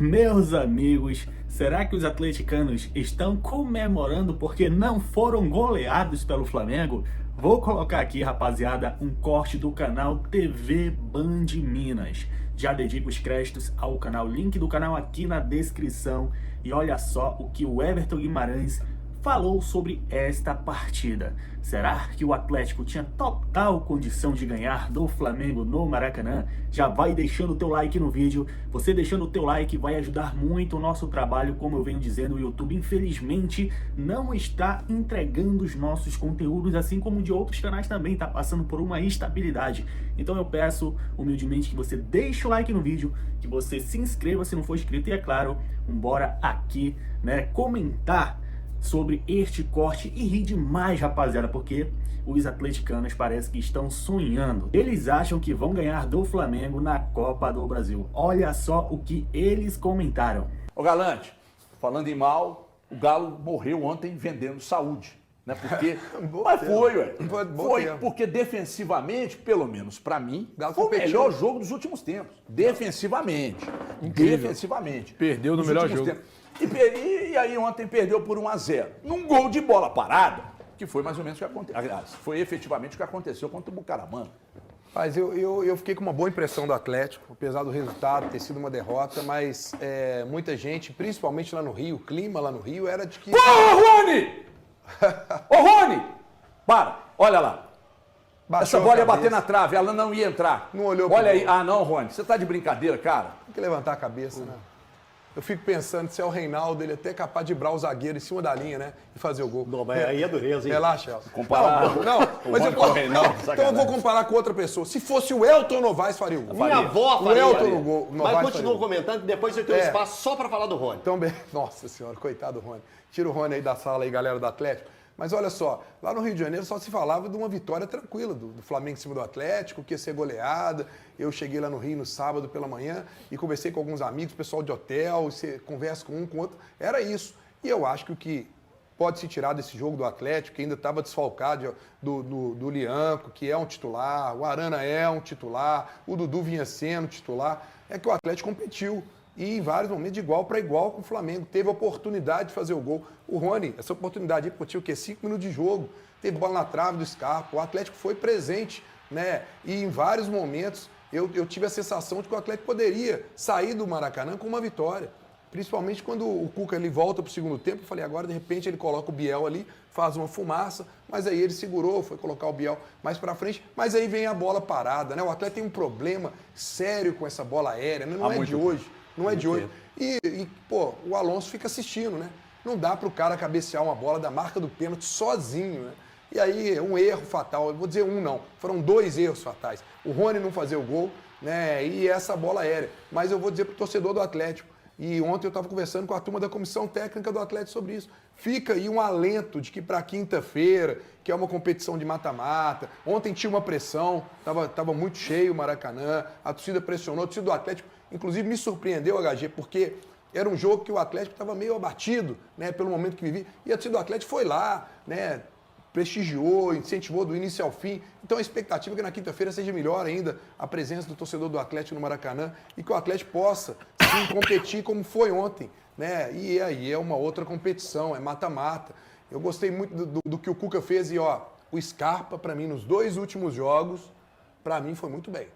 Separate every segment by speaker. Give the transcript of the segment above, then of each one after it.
Speaker 1: Meus amigos, será que os atleticanos estão comemorando porque não foram goleados pelo Flamengo? Vou colocar aqui, rapaziada, um corte do canal TV Band Minas. Já dedico os créditos ao canal, link do canal aqui na descrição. E olha só o que o Everton Guimarães falou sobre esta partida. Será que o Atlético tinha total condição de ganhar do Flamengo no Maracanã? Já vai deixando o teu like no vídeo. Você deixando o teu like vai ajudar muito o nosso trabalho. Como eu venho dizendo, o YouTube infelizmente não está entregando os nossos conteúdos, assim como de outros canais também, está passando por uma instabilidade. Então eu peço humildemente que você deixe o like no vídeo, que você se inscreva se não for inscrito e, é claro, bora aqui, comentar sobre este corte e rir demais, rapaziada, porque os atleticanos parece que estão sonhando. Eles acham que vão ganhar do Flamengo na Copa do Brasil. Olha só o que eles comentaram.
Speaker 2: Ô Galante, falando em mal, o Galo morreu ontem vendendo saúde, né? Porque mas foi, ué. Foi porque defensivamente, pelo menos pra mim, foi o melhor jogo dos últimos tempos. Defensivamente.
Speaker 3: Incrível.
Speaker 2: Defensivamente.
Speaker 3: Perdeu no melhor jogo.
Speaker 2: E aí ontem perdeu por 1-0. Num gol de bola parada, que foi mais ou menos o que aconteceu. Aliás, foi efetivamente o que aconteceu contra o Bucaramanga.
Speaker 4: Mas eu fiquei com uma boa impressão do Atlético, apesar do resultado ter sido uma derrota, mas muita gente, principalmente lá no Rio, o clima lá no Rio era de que...
Speaker 2: Porra, Rony! Ô, Rony! Para, olha lá.
Speaker 4: Baixou
Speaker 2: essa bola ia
Speaker 4: a cabeça.
Speaker 2: bater na trave, ela não ia entrar.
Speaker 4: Não olhou pro
Speaker 2: Olha aí.
Speaker 4: gol.
Speaker 2: Ah, não, Rony, você tá de brincadeira, cara?
Speaker 4: Tem que levantar a cabeça, né? Eu fico pensando, se é o Reinaldo, ele é até capaz de dibrar o zagueiro em cima da linha, né? E fazer o gol.
Speaker 5: Não, mas aí é dureza, hein?
Speaker 4: Relaxa, Elcio.
Speaker 2: Comparar
Speaker 4: Não, mas eu posso... Então eu vou comparar com outra pessoa. Se fosse o Elton Novaes, faria o gol.
Speaker 5: Minha avó
Speaker 4: O
Speaker 5: faria.
Speaker 4: Elton no gol. Novaes
Speaker 5: Mas continua
Speaker 4: faria o gol.
Speaker 5: comentando que depois você tem um espaço só pra falar do Rony.
Speaker 4: Então, bem... Nossa senhora, coitado do Rony. Tira o Rony aí da sala aí, galera do Atlético. Mas olha só, lá no Rio de Janeiro só se falava de uma vitória tranquila do Flamengo em cima do Atlético, que ia ser goleada. Eu cheguei lá no Rio no sábado pela manhã e conversei com alguns amigos, pessoal de hotel, você conversa com um, com outro. Era isso. E eu acho que o que pode se tirar desse jogo do Atlético, que ainda estava desfalcado do Lianco, que é um titular, o Arana é um titular, o Dudu vinha sendo titular, é que o Atlético competiu. E em vários momentos, de igual para igual com o Flamengo. Teve a oportunidade de fazer o gol. O Rony, essa oportunidade aí, tinha o quê? 5 minutos de jogo. Teve bola na trave do Scarpa. O Atlético foi presente, né? E em vários momentos eu tive a sensação de que o Atlético poderia sair do Maracanã com uma vitória. Principalmente quando o Cuca ele volta para o segundo tempo. Eu falei, agora de repente ele coloca o Biel ali, faz uma fumaça. Mas aí ele segurou, foi colocar o Biel mais para frente. Mas aí vem a bola parada, né? O Atlético tem um problema sério com essa bola aérea, né? Não é de hoje. Não é de hoje. Pô, o Alonso fica assistindo, né? Não dá para o cara cabecear uma bola da marca do pênalti sozinho, né? E aí, um erro fatal. Eu vou dizer um, não. Foram 2 erros fatais. O Rony não fazer o gol, né? E essa bola aérea. Mas eu vou dizer para o torcedor do Atlético. E ontem eu estava conversando com a turma da comissão técnica do Atlético sobre isso. Fica aí um alento de que para quinta-feira, que é uma competição de mata-mata, ontem tinha uma pressão, estava muito cheio o Maracanã, a torcida pressionou, a torcida do Atlético, inclusive me surpreendeu, HG, porque era um jogo que o Atlético estava meio abatido, né, pelo momento que vivia, e a torcida do Atlético foi lá, né, prestigiou, incentivou do início ao fim. Então a expectativa é que na quinta-feira seja melhor ainda a presença do torcedor do Atlético no Maracanã e que o Atlético possa sim competir como foi ontem, né? E aí é uma outra competição, é mata-mata. Eu gostei muito do que o Cuca fez e ó, o Scarpa para mim nos 2 últimos jogos, para mim foi muito bem.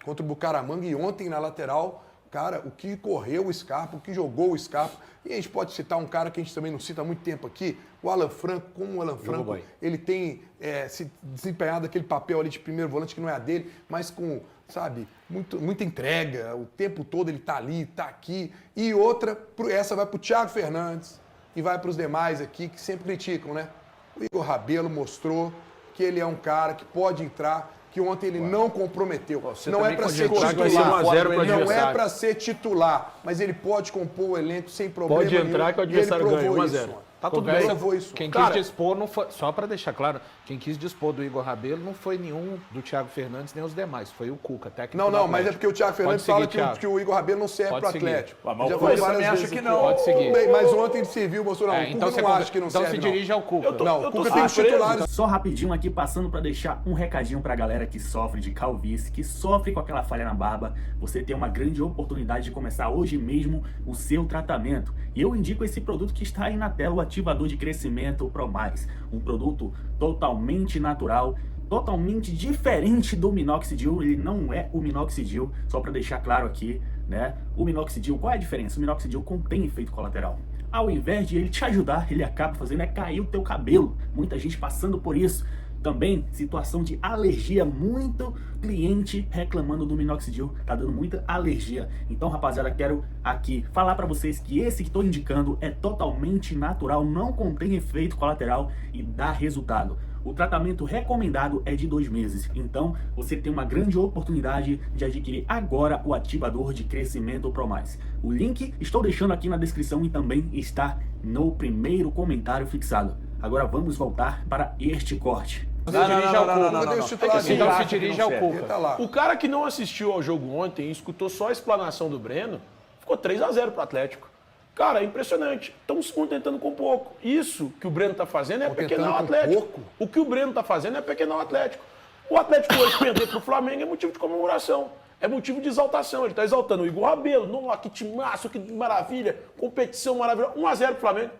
Speaker 4: Contra o Bucaramanga e ontem na lateral, cara, o que correu o Scarpa, o que jogou o Scarpa. E a gente pode citar um cara que a gente também não cita há muito tempo aqui, o Alan Franco. Como o Alan Franco, ele tem se desempenhado aquele papel ali de primeiro volante que não é a dele, mas com, sabe, muita entrega. O tempo todo ele tá ali, tá aqui. E outra, essa vai pro Thiago Fernandes e vai para os demais aqui que sempre criticam, né? O Igor Rabelo mostrou que ele é um cara que pode entrar, que ontem ele não comprometeu. Não é para ser titular. Não é para ser titular, mas ele pode compor o elenco sem problema
Speaker 3: Pode entrar
Speaker 4: nenhum,
Speaker 3: que o adversário ganha 1-0. Tá tudo bem.
Speaker 4: Isso.
Speaker 3: Quem quis dispor não foi, só para deixar claro, quem quis dispor do Igor Rabelo não foi nenhum do Thiago Fernandes nem os demais, foi o Cuca, técnico.
Speaker 4: Não, mas é porque o Thiago Fernandes fala que o Igor Rabelo não serve para o Atlético.
Speaker 2: Mas o Cuca também acha que não.
Speaker 3: Pode seguir.
Speaker 4: Mas ontem ele serviu, mostrou não.
Speaker 3: Então
Speaker 4: o Cuca não acha que não serve.
Speaker 3: Então se dirige ao Cuca.
Speaker 4: Não, o Cuca tem os titulares.
Speaker 1: Só rapidinho aqui, passando para deixar um recadinho pra galera que sofre de calvície, que sofre com aquela falha na barba. Você tem uma grande oportunidade de começar hoje mesmo o seu tratamento. E eu indico esse produto que está aí na tela, o ativador de crescimento Pro Mais. Um produto totalmente natural, totalmente diferente do minoxidil. Ele não é o minoxidil, só para deixar claro aqui, né? O minoxidil, qual é a diferença? O minoxidil contém efeito colateral. Ao invés de ele te ajudar, ele acaba fazendo cair o teu cabelo. Muita gente passando por isso. Também situação de alergia, muito cliente reclamando do minoxidil, tá dando muita alergia. Então, rapaziada, quero aqui falar para vocês que esse que estou indicando é totalmente natural, não contém efeito colateral e dá resultado. O tratamento recomendado é de 2 meses, então você tem uma grande oportunidade de adquirir agora o ativador de crescimento Pro Mais. O link estou deixando aqui na descrição e também está no primeiro comentário fixado. Agora vamos voltar para este corte.
Speaker 3: Então se dirige ao Cuca.
Speaker 6: O cara que não assistiu ao jogo ontem e escutou só a explanação do Breno, ficou 3-0 pro Atlético. Cara, é impressionante. Estamos se contentando com pouco. Isso que o Breno está fazendo é pequenar o Atlético. O que o Breno está fazendo é pequenar o Atlético. O Atlético hoje perder para o Flamengo é motivo de comemoração. É motivo de exaltação. Ele está exaltando o Igor Rabelo. Nossa, que timaço, que maravilha. Competição maravilhosa. 1-0 pro Flamengo.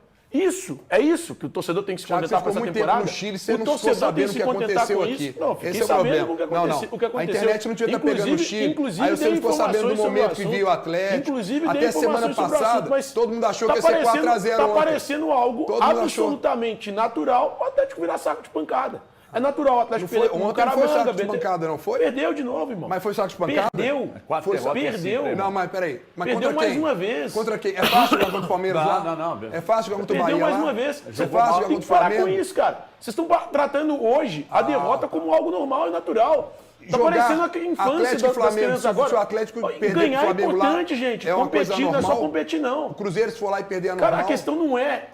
Speaker 6: É isso que o torcedor tem que se contentar com essa temporada.
Speaker 4: No Chile, você não ficou sabendo o que aconteceu aqui.
Speaker 6: Não, fiquei sabendo o que aconteceu.
Speaker 4: A internet não tinha estar pegando no Chile. Aí você não ficou sabendo do momento que viu o Atlético. Até semana passada, todo mundo achou que ia ser 4-0 ontem.
Speaker 6: Tá parecendo algo absolutamente natural o Atlético virar saco de pancada. É natural o Atlético perder com o Caramanga.
Speaker 4: Não foi saco de pancada, não foi?
Speaker 6: Perdeu de novo, irmão.
Speaker 4: Mas foi saco de pancada?
Speaker 6: Perdeu.
Speaker 4: Não, mas peraí. Mas
Speaker 6: perdeu mais uma vez.
Speaker 4: Contra quem? É fácil jogar contra o Palmeiras lá?
Speaker 2: Não.
Speaker 4: É fácil jogar contra o Bahia
Speaker 6: Perdeu mais
Speaker 4: lá?
Speaker 6: uma vez.
Speaker 4: É fácil jogar
Speaker 6: tem que parar com isso, cara. Vocês estão tratando hoje a derrota como algo normal e natural. Tá parecendo a infância das crianças agora.
Speaker 4: Se o Atlético perder
Speaker 6: ganhar
Speaker 4: pro Flamengo
Speaker 6: é importante, gente. Competir não é só competir, não.
Speaker 4: O Cruzeiro, se for lá e perder, é normal.
Speaker 6: Cara, a questão não é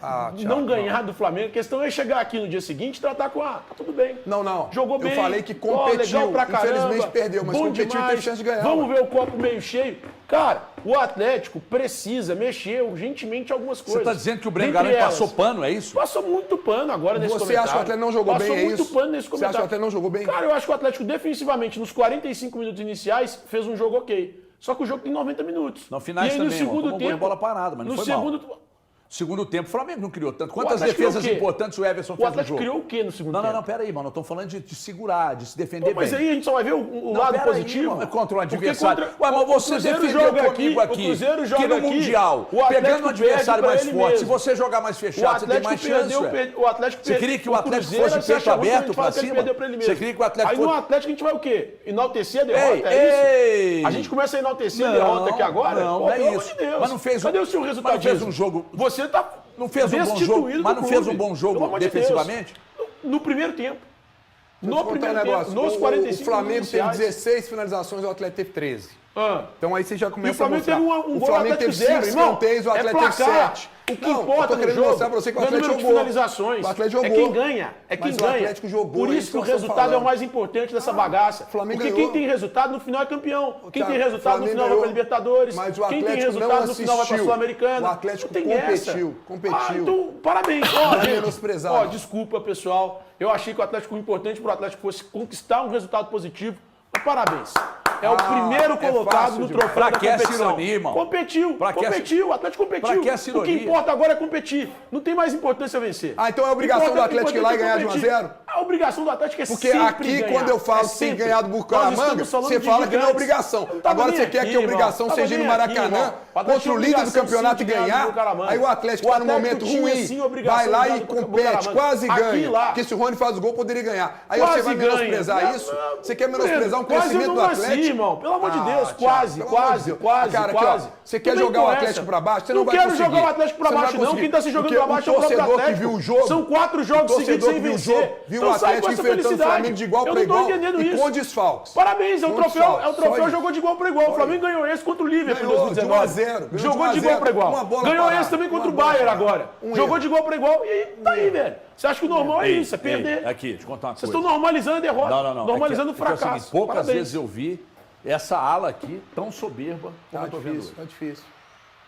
Speaker 6: não ganhar do Flamengo. A questão é chegar aqui no dia seguinte e tratar com tá tudo bem.
Speaker 4: Não.
Speaker 6: Jogou bem.
Speaker 4: Eu falei que competiu.
Speaker 6: Legal pra caramba,
Speaker 4: infelizmente perdeu, mas competiu e teve chance de ganhar.
Speaker 6: Vamos ver o copo meio cheio. Cara, o Atlético precisa mexer urgentemente algumas coisas.
Speaker 2: Você está dizendo que o Breno Garante passou pano, é isso?
Speaker 6: Passou muito pano agora nesse comentário.
Speaker 4: Você acha que o Atlético não jogou bem, é isso?
Speaker 6: Passou muito pano nesse comentário.
Speaker 4: Você acha que o Atlético não jogou bem?
Speaker 6: Cara, eu acho que o Atlético defensivamente, nos 45 minutos iniciais, fez um jogo ok. Só que o jogo tem 90 minutos.
Speaker 2: No final também,
Speaker 6: no segundo tempo,
Speaker 2: bola parada, mas não foi mal. Segundo tempo, o Flamengo não criou tanto. Quantas defesas importantes o Everson fez no jogo?
Speaker 6: O Atlético criou o quê no segundo tempo?
Speaker 2: Não, pera aí, mano. Estamos falando de segurar, de se defender bem.
Speaker 6: Mas aí a gente só vai ver o lado positivo.
Speaker 2: Aí, contra o adversário. Mas você defendeu comigo aqui que no Mundial, pegando um adversário mais forte, se você jogar mais fechado, você tem mais chance.
Speaker 6: O Atlético
Speaker 2: Você queria que o Atlético fosse de peito aberto pra cima? Você queria que o Atlético fosse...
Speaker 6: Aí no Atlético a gente vai o quê? Enaltecer a derrota, é isso? A gente começa a enaltecer a derrota aqui agora?
Speaker 2: Não, é isso. Mas não fez
Speaker 6: Cadê o seu resultado?
Speaker 2: Mas não fez um jogo...
Speaker 6: Você tá...
Speaker 2: Não fez um bom jogo, mas não fez um bom jogo defensivamente?
Speaker 6: No primeiro tempo. No primeiro tempo, nos 45
Speaker 4: O Flamengo teve 16 finalizações e o Atlético teve 13. Então aí você já começa a mostrar.
Speaker 6: O Flamengo teve 5
Speaker 4: escanteios, o Atlético teve 7.
Speaker 6: O que importa no jogo
Speaker 4: mostrar pra você que o Atlético jogou.
Speaker 6: Finalizações.
Speaker 4: O Atlético jogou.
Speaker 6: É quem ganha. É quem ganha.
Speaker 4: O Atlético jogou.
Speaker 6: Por isso que o resultado é o mais importante dessa bagaça. Porque quem tem resultado no final é campeão. Quem tem resultado no final vai pra Libertadores.
Speaker 4: Mas o
Speaker 6: quem tem
Speaker 4: Atlético
Speaker 6: resultado no final vai pra Sul-Americana.
Speaker 4: O Atlético competiu.
Speaker 6: Então, parabéns.
Speaker 4: Menosprezado.
Speaker 6: Desculpa, pessoal. Eu achei que o Atlético, o importante pro Atlético fosse conquistar um resultado positivo. Mas parabéns. É o primeiro colocado no troféu da competição.
Speaker 2: Pra que ironia, irmão?
Speaker 6: Competiu, o Atlético competiu.
Speaker 2: Pra que essa ironia?
Speaker 6: O que importa agora é competir. Não tem mais importância vencer.
Speaker 4: Então é obrigação do Atlético ir lá e ganhar de 1-0?
Speaker 6: A obrigação do Atlético é
Speaker 4: porque
Speaker 6: sempre
Speaker 4: aqui,
Speaker 6: ganhar.
Speaker 4: quando eu falo que tem ganhado do Bucaramanga, você fala que não é obrigação. Agora você quer que a obrigação seja ir no Maracanã, contra o líder do campeonato e ganhar. Aí o Atlético está num momento ruim, vai lá e compete, quase ganha. Porque se o Rony faz o gol, poderia ganhar. Aí você vai menosprezar isso? Você quer menosprezar um crescimento do Atlético?
Speaker 6: irmão. Pelo amor de Deus, quase.
Speaker 4: Cara, aqui, ó, você quer jogar o Atlético pra baixo? Você não vai conseguir.
Speaker 6: Não quero jogar o Atlético pra baixo, não. Quem tá se jogando pra baixo é o próprio Atlético.
Speaker 4: Que viu o jogo,
Speaker 6: são 4 jogos seguidos sem vencer.
Speaker 4: Viu o Atlético enfrentando o Flamengo de igual pra igual e com desfalques.
Speaker 6: Parabéns, é o troféu, jogou de igual pra igual. O Flamengo ganhou esse contra o Liverpool em 2019. Jogou de igual pra igual. Ganhou esse também contra o Bayern agora. Jogou de igual pra igual e tá aí, velho. Você acha que o normal é isso, é perder.
Speaker 2: Aqui, deixa eu contar uma coisa.
Speaker 6: Vocês estão normalizando a derrota, normalizando o fracasso.
Speaker 2: É o seguinte, poucas vezes eu vi essa ala aqui tão soberba como eu tô vendo hoje.
Speaker 4: Tá difícil.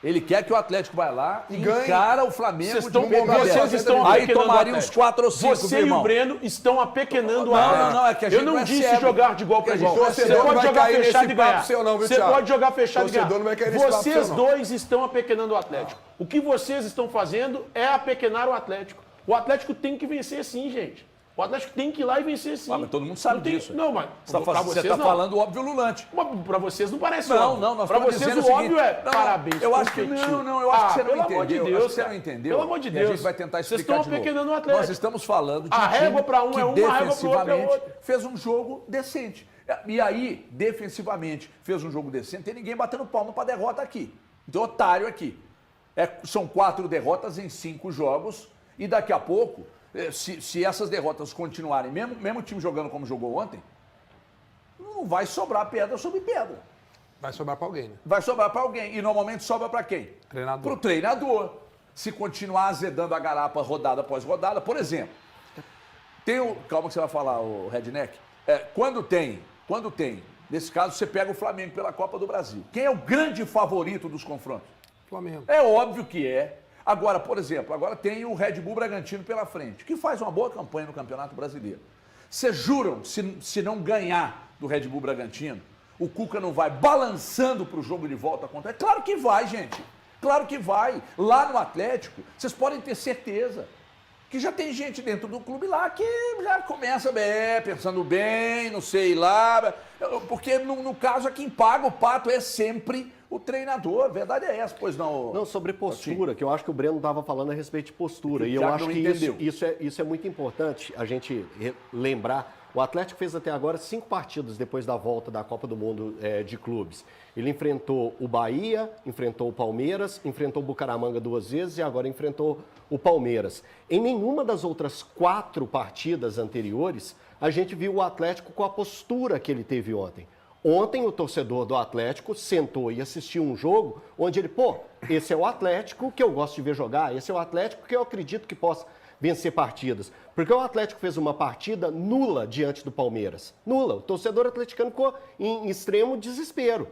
Speaker 2: Ele quer que o Atlético vai lá e encara o Flamengo
Speaker 6: de um momento. Vocês estão
Speaker 2: aí tomaria uns 4 ou 5,
Speaker 6: Você e o Breno estão apequenando o Atlético.
Speaker 2: Não, é que a gente
Speaker 6: eu não disse jogar de igual para igual. Você pode jogar fechado e ganhar. Você pode jogar fechado e ganhar. Vocês dois estão apequenando o Atlético. O que vocês estão fazendo é apequenar o Atlético. O Atlético tem que vencer sim, gente. O Atlético tem que ir lá e vencer sim.
Speaker 2: Mas todo mundo sabe disso.
Speaker 6: Não, mas
Speaker 2: você está falando o óbvio lulante.
Speaker 6: Mas para vocês não parece
Speaker 2: óbvio. Não.
Speaker 6: Para vocês o óbvio é parabéns.
Speaker 2: Eu acho que eu acho que você não entendeu.
Speaker 6: Deus,
Speaker 2: você não entendeu.
Speaker 6: Pelo amor de Deus.
Speaker 2: A gente vai tentar explicar de novo.
Speaker 6: Vocês estão apequenando o Atlético.
Speaker 2: Nós estamos falando de
Speaker 6: a régua para um é uma, a régua para o outro é outra.
Speaker 2: Fez um jogo decente. E aí, defensivamente, fez um jogo decente. Tem ninguém batendo palma para derrota aqui. Tem otário aqui. São 4 derrotas em 5 jogos. E daqui a pouco, se essas derrotas continuarem, mesmo o time jogando como jogou ontem, não vai sobrar pedra sobre pedra.
Speaker 4: Vai sobrar para alguém, né?
Speaker 2: Vai sobrar para alguém. E normalmente sobra para quem?
Speaker 4: Treinador.
Speaker 2: Para o treinador. Se continuar azedando a garapa rodada após rodada, por exemplo, calma que você vai falar, o Redneck. Quando tem, nesse caso, você pega o Flamengo pela Copa do Brasil. Quem é o grande favorito dos confrontos?
Speaker 4: Flamengo.
Speaker 2: É óbvio que é. Agora, por exemplo, agora tem o Red Bull Bragantino pela frente, que faz uma boa campanha no Campeonato Brasileiro. Vocês juram, se não ganhar do Red Bull Bragantino, o Cuca não vai balançando para o jogo de volta contra ele? Claro que vai, gente. Claro que vai. Lá no Atlético, vocês podem ter certeza que já tem gente dentro do clube lá que já começa pensando bem, não sei lá. Porque no caso, quem paga o pato é sempre o treinador. A verdade é essa, pois não.
Speaker 5: Não, sobre postura, que eu acho que o Breno estava falando a respeito de postura. E eu acho que isso é muito importante a gente lembrar. O Atlético fez até agora 5 partidas depois da volta da Copa do Mundo de clubes. Ele enfrentou o Bahia, enfrentou o Palmeiras, enfrentou o Bucaramanga 2 vezes e agora enfrentou o Palmeiras. Em nenhuma das outras 4 partidas anteriores, a gente viu o Atlético com a postura que ele teve ontem. Ontem o torcedor do Atlético sentou e assistiu um jogo onde ele, esse é o Atlético que eu gosto de ver jogar, esse é o Atlético que eu acredito que possa vencer partidas. Porque o Atlético fez uma partida nula diante do Palmeiras. Nula. O torcedor atleticano ficou em extremo desespero.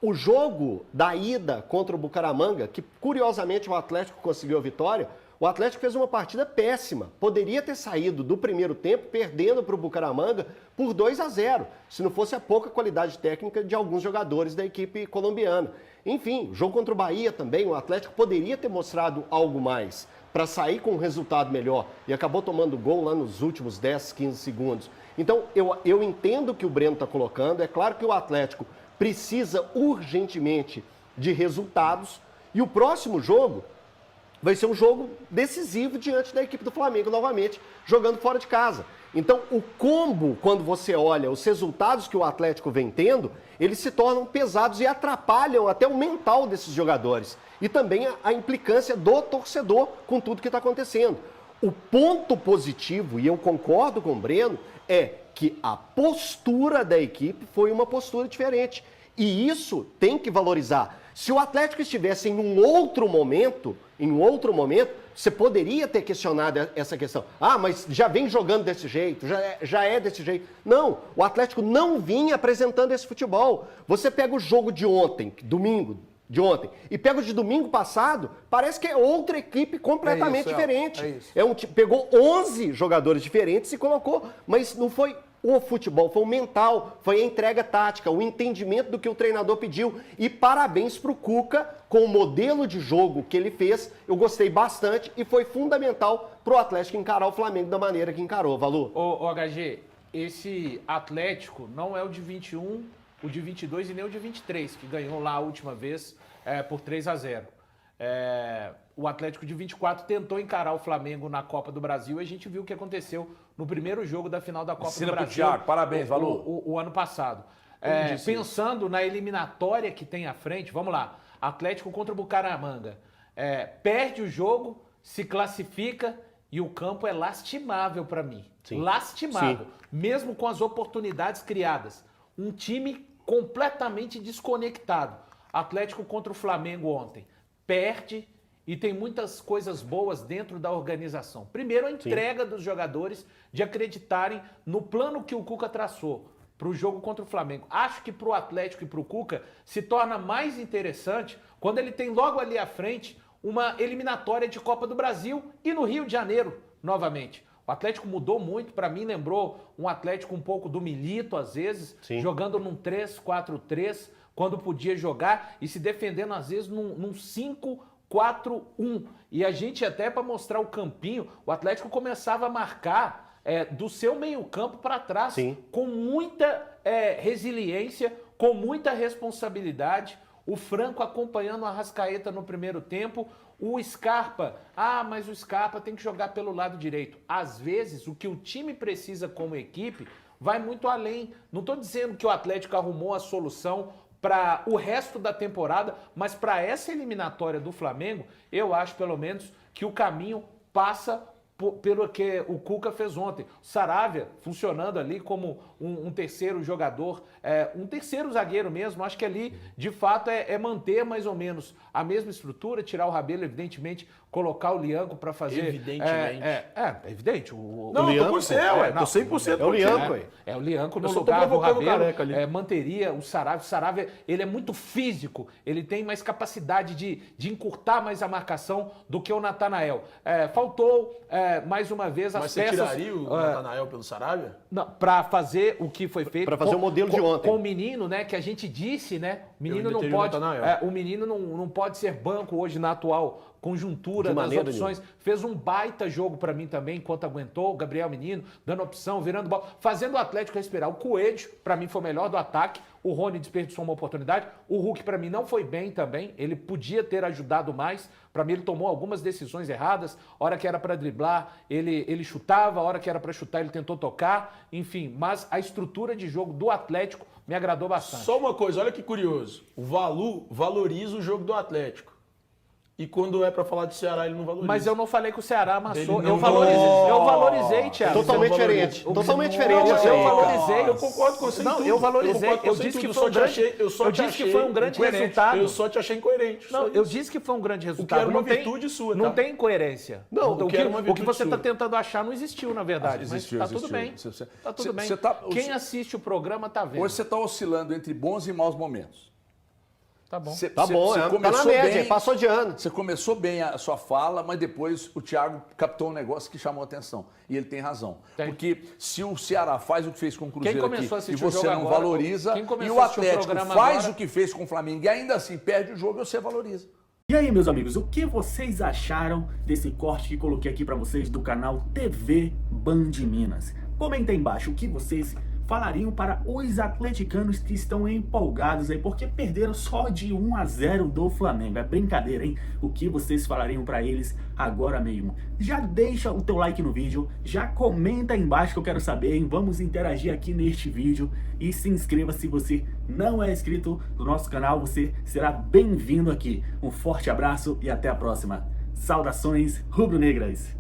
Speaker 5: O jogo da ida contra o Bucaramanga, que curiosamente o Atlético conseguiu a vitória, o Atlético fez uma partida péssima. Poderia ter saído do primeiro tempo perdendo para o Bucaramanga por 2-0, se não fosse a pouca qualidade técnica de alguns jogadores da equipe colombiana. Enfim, jogo contra o Bahia também, o Atlético poderia ter mostrado algo mais para sair com um resultado melhor e acabou tomando gol lá nos últimos 10, 15 segundos. Então, eu entendo o que o Breno está colocando. É claro que o Atlético precisa urgentemente de resultados e o próximo jogo vai ser um jogo decisivo diante da equipe do Flamengo, novamente, jogando fora de casa. Então, o combo, quando você olha os resultados que o Atlético vem tendo, eles se tornam pesados e atrapalham até o mental desses jogadores. E também a implicância do torcedor com tudo que está acontecendo. O ponto positivo, e eu concordo com o Breno, é que a postura da equipe foi uma postura diferente. E isso tem que valorizar. Se o Atlético estivesse em um outro momento, você poderia ter questionado essa questão. Mas já vem jogando desse jeito, já é desse jeito. Não, o Atlético não vinha apresentando esse futebol. Você pega o jogo de ontem, de ontem, e pega o de domingo passado, parece que é outra equipe completamente diferente. Pegou 11 jogadores diferentes e colocou, mas não foi o futebol, foi o mental, foi a entrega tática, o entendimento do que o treinador pediu. E parabéns para o Cuca com o modelo de jogo que ele fez. Eu gostei bastante e foi fundamental para o Atlético encarar o Flamengo da maneira que encarou, Valu.
Speaker 3: Ô HG, esse Atlético não é o de 21, o de 22 e nem o de 23, que ganhou lá a última vez por 3-0. O Atlético de 24 tentou encarar o Flamengo na Copa do Brasil e a gente viu o que aconteceu no primeiro jogo da final da Copa do Brasil.
Speaker 2: Thiago, parabéns, Valu.
Speaker 3: O ano passado. pensando na eliminatória que tem à frente, vamos lá, Atlético contra o Bucaramanga, perde o jogo, se classifica e o campo é lastimável para mim. Sim. Lastimável. Sim. Mesmo com as oportunidades criadas. Um time completamente desconectado. Atlético contra o Flamengo ontem. Perde e tem muitas coisas boas dentro da organização. Primeiro, a entrega dos jogadores de acreditarem no plano que o Cuca traçou para o jogo contra o Flamengo. Acho que para o Atlético e para o Cuca se torna mais interessante quando ele tem logo ali à frente uma eliminatória de Copa do Brasil e no Rio de Janeiro, novamente. O Atlético mudou muito, para mim lembrou um Atlético um pouco do Milito, às vezes, jogando num 3-4-3, quando podia jogar, e se defendendo, às vezes, num 5-4-1. E a gente, até para mostrar o campinho, o Atlético começava a marcar do seu meio-campo para trás, com muita resiliência, com muita responsabilidade. O Franco acompanhando o Arrascaeta no primeiro tempo. O Scarpa, mas o Scarpa tem que jogar pelo lado direito. Às vezes, o que o time precisa como equipe vai muito além. Não estou dizendo que o Atlético arrumou a solução para o resto da temporada, mas para essa eliminatória do Flamengo, eu acho, pelo menos, que o caminho passa pelo que o Cuca fez ontem. O Saravia funcionando ali como um terceiro jogador, um terceiro zagueiro mesmo. Acho que ali, de fato, é manter mais ou menos a mesma estrutura, tirar o Rabelo, evidentemente, colocar o Lianco para fazer...
Speaker 6: Evidentemente.
Speaker 3: É evidente.
Speaker 6: Não, Lianco, tô por você, tô 100%
Speaker 5: é o Lianco,
Speaker 3: é o Lianco no lugar do Rabelo, manteria o Saravia. O Saravia, ele é muito físico, ele tem mais capacidade de encurtar mais a marcação do que o Natanael. Faltou, mais uma vez, as peças...
Speaker 6: Mas você tiraria o Natanael pelo Saravia?
Speaker 3: Não, para fazer o que foi feito...
Speaker 5: Para fazer o modelo de ontem.
Speaker 3: Com o menino, né, que a gente disse, né, o menino não pode... o menino não pode ser banco hoje na atual conjuntura das opções. Fez um baita jogo para mim também, enquanto aguentou. O Gabriel Menino, dando opção, virando bola, fazendo o Atlético respirar. O Coelho, para mim, foi o melhor do ataque. O Rony desperdiçou uma oportunidade. O Hulk, para mim, não foi bem também. Ele podia ter ajudado mais. Para mim, ele tomou algumas decisões erradas. A hora que era para driblar, ele chutava. A hora que era para chutar, ele tentou tocar. Enfim, mas a estrutura de jogo do Atlético me agradou bastante.
Speaker 6: Só uma coisa, olha que curioso. O Valu valoriza o jogo do Atlético. E quando é pra falar de Ceará, ele não valoriza.
Speaker 3: Mas eu não falei que o Ceará amassou. Eu valorizei, Thiago.
Speaker 5: Totalmente diferente. Totalmente diferente.
Speaker 3: Eu valorizei.
Speaker 6: Eu concordo com você.
Speaker 3: Não, eu valorizei. Eu disse que foi um grande resultado.
Speaker 6: Eu só te achei incoerente.
Speaker 3: Não, eu disse que foi um grande resultado.
Speaker 6: O que era uma virtude sua, tá?
Speaker 3: Não tem incoerência.
Speaker 6: Não,
Speaker 3: o que você está tentando achar não existiu, na verdade.
Speaker 2: Existiu,
Speaker 3: mas tá tudo bem. Tá tudo bem. Quem assiste o programa tá vendo.
Speaker 2: Hoje você está oscilando entre bons e maus momentos.
Speaker 3: Tá bom.
Speaker 5: Tá na média, passou de ano.
Speaker 2: Você começou bem a sua fala, mas depois o Thiago captou um negócio que chamou a atenção. E ele tem razão. Porque se o Ceará faz o que fez com o Cruzeiro aqui e você não valoriza, e o Atlético faz o que fez com o Flamengo e ainda assim perde o jogo, você valoriza.
Speaker 1: E aí, meus amigos, o que vocês acharam desse corte que coloquei aqui para vocês do canal TV Band Minas? Comenta aí embaixo o que vocês falariam para os atleticanos que estão empolgados aí, porque perderam só de 1-0 do Flamengo. É brincadeira, hein? O que vocês falariam para eles agora mesmo? Já deixa o teu like no vídeo, já comenta aí embaixo que eu quero saber, hein? Vamos interagir aqui neste vídeo e se inscreva se você não é inscrito no nosso canal, você será bem-vindo aqui. Um forte abraço e até a próxima. Saudações rubro-negras!